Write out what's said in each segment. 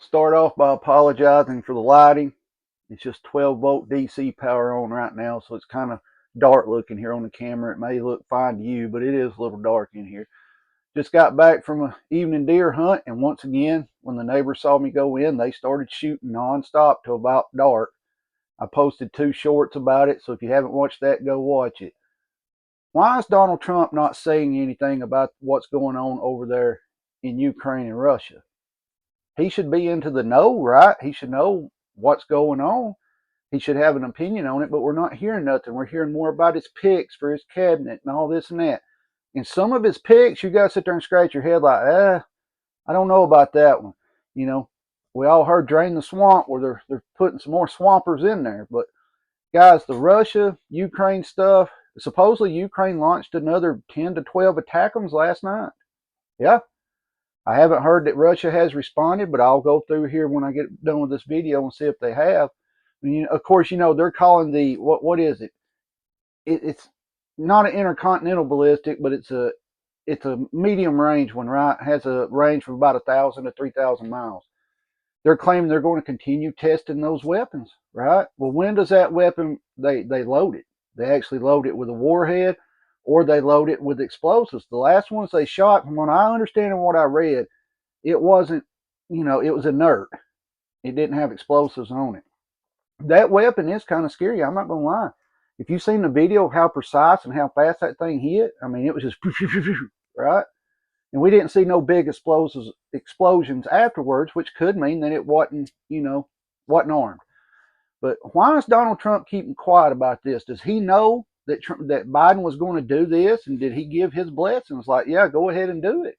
Start off by apologizing for the lighting. It's just 12-volt DC power on right now, so it's kind of dark looking here on the camera. It may look fine to you, but it is a little dark in here. Just got back from an evening deer hunt, and once again, when the neighbors saw me go in, they started shooting nonstop till about dark. I posted 2 shorts about it, so if you haven't watched that, go watch it. Why is Donald Trump not saying anything about what's going on over there in Ukraine and Russia? He should be into the know, right? He should know what's going on. He should have an opinion on it, but we're not hearing nothing. We're hearing more about his picks for his cabinet and all this and that. And some of his picks, you got to sit there and scratch your head like, I don't know about that one. You know, we all heard drain the swamp where they're putting some more swampers in there. But guys, the Russia, Ukraine stuff, supposedly Ukraine launched another 10 to 12 attackums last night. Yeah, I haven't heard that Russia has responded, but I'll go through here when I get done with this video and see if they have. Of course, they're calling the what is it? It's not an intercontinental ballistic, but it's a medium range one, right? It has a range from about 1,000 to 3,000 miles. They're claiming they're going to continue testing those weapons, right? Well, when does that weapon they load it? They actually load it with a warhead, or they load it with explosives. The last ones they shot, from what I understand and what I read, it wasn't, it was inert. It didn't have explosives on it. That weapon is kind of scary. I'm not going to lie. If you've seen the video of how precise and how fast that thing hit, I mean, it was just right. And we didn't see no big explosions afterwards, which could mean that it wasn't, wasn't armed. But why is Donald Trump keeping quiet about this? Does he know that that Biden was going to do this, and did he give his blessings? Like, yeah, go ahead and do it.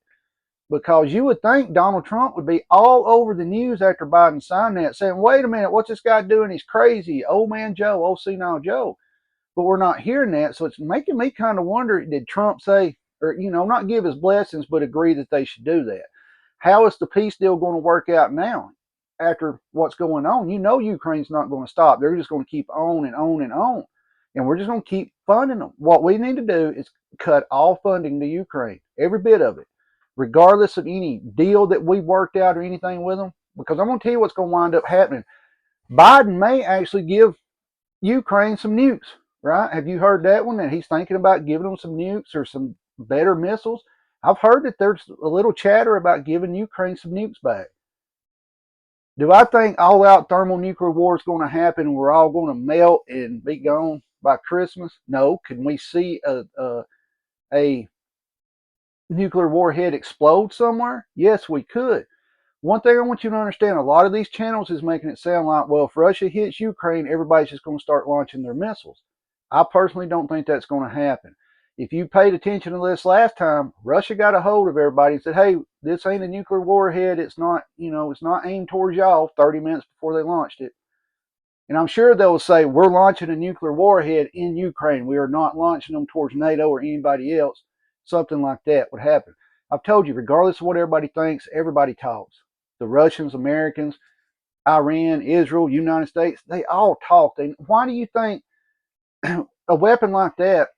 Because you would think Donald Trump would be all over the news after Biden signed that, saying, wait a minute, what's this guy doing? He's crazy. Old man Joe, old senile Joe. But we're not hearing that. So it's making me kind of wonder, did Trump say, or, not give his blessings, but agree that they should do that? How is the peace deal going to work out now after what's going on? Ukraine's not going to stop. They're just going to keep on and on and on. And we're just going to keep funding them. What we need to do is cut all funding to Ukraine, every bit of it, regardless of any deal that we've worked out or anything with them. Because I'm going to tell you what's going to wind up happening. Biden may actually give Ukraine some nukes, right? Have you heard that one? That he's thinking about giving them some nukes or some better missiles? I've heard that there's a little chatter about giving Ukraine some nukes back. Do I think all-out thermonuclear war is going to happen and we're all going to melt and be gone by Christmas? No. Can we see a nuclear warhead explode somewhere? Yes, we could. One thing I want you to understand, a lot of these channels is making it sound like, well, if Russia hits Ukraine, everybody's just going to start launching their missiles. I personally don't think that's going to happen. If you paid attention to this last time, Russia got a hold of everybody and said, hey, this ain't a nuclear warhead. It's not, it's not aimed towards y'all 30 minutes before they launched it. And I'm sure they'll say, we're launching a nuclear warhead in Ukraine. We are not launching them towards NATO or anybody else. Something like that would happen. I've told you, regardless of what everybody thinks, everybody talks. The Russians, Americans, Iran, Israel, United States, they all talk. Why do you think a weapon like that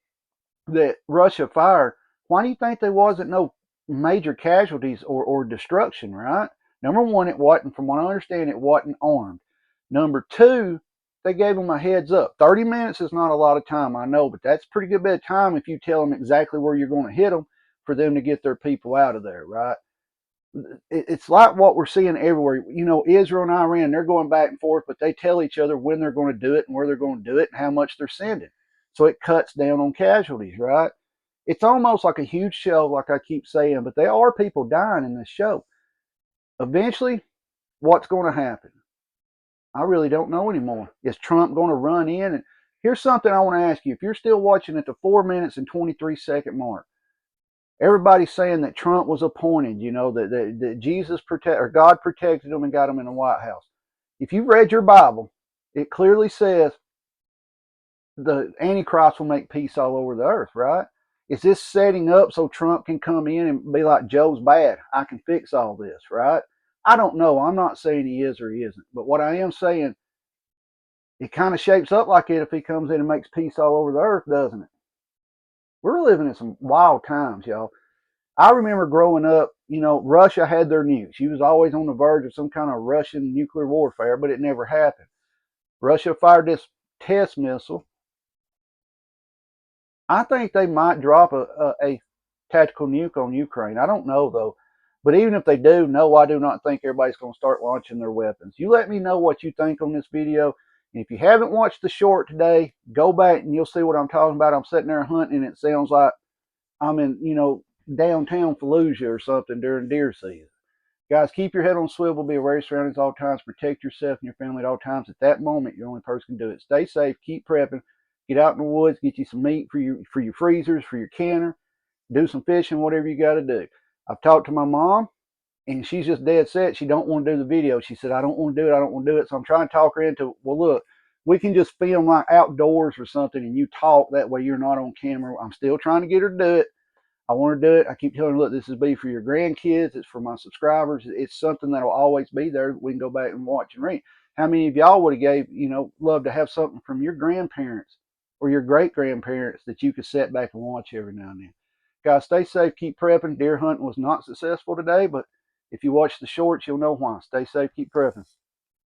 Russia fired, why do you think there wasn't no major casualties or destruction, right? Number one, it wasn't, from what I understand, it wasn't armed. Number two, they gave them a heads up. 30 minutes is not a lot of time, I know, but that's a pretty good bit of time if you tell them exactly where you're going to hit them for them to get their people out of there, right? It's like what we're seeing everywhere. Israel and Iran, they're going back and forth, but they tell each other when they're going to do it and where they're going to do it and how much they're sending. So it cuts down on casualties, right? It's almost like a huge show, like I keep saying, but there are people dying in this show. Eventually, what's going to happen? I really don't know anymore. Is Trump going to run in? And here's something I want to ask you. If you're still watching at the 4 minutes and 23-second mark, everybody's saying that Trump was appointed, that Jesus or God protected him and got him in the White House. If you've read your Bible, it clearly says the Antichrist will make peace all over the earth, right? Is this setting up so Trump can come in and be like, Joe's bad, I can fix all this, right? I don't know. I'm not saying he is or he isn't. But what I am saying, it kind of shapes up like it if he comes in and makes peace all over the earth, doesn't it? We're living in some wild times, y'all. I remember growing up, Russia had their nukes. She was always on the verge of some kind of Russian nuclear warfare, but it never happened. Russia fired this test missile. I think they might drop a tactical nuke on Ukraine. I don't know, though. But even if they do, no, I do not think everybody's going to start launching their weapons. You let me know what you think on this video. And if you haven't watched the short today, go back and you'll see what I'm talking about. I'm sitting there hunting, and it sounds like I'm in, downtown Fallujah or something during deer season. Guys, keep your head on swivel, be aware of your surroundings at all times, protect yourself and your family at all times. At that moment, you're the only person who can do it. Stay safe, keep prepping, get out in the woods, get you some meat for your freezers, for your canner, do some fishing, whatever you got to do. I've talked to my mom, and she's just dead set. She don't want to do the video. She said, I don't want to do it. I don't want to do it. So I'm trying to talk her into, well, look, we can just film like outdoors or something, and you talk. That way you're not on camera. I'm still trying to get her to do it. I want to do it. I keep telling her, look, this is be for your grandkids. It's for my subscribers. It's something that'll always be there. We can go back and watch and read. How many of y'all would have gave, love to have something from your grandparents or your great grandparents that you could sit back and watch every now and then? Guys, stay safe. Keep prepping. Deer hunting was not successful today, but if you watch the shorts, you'll know why. Stay safe. Keep prepping.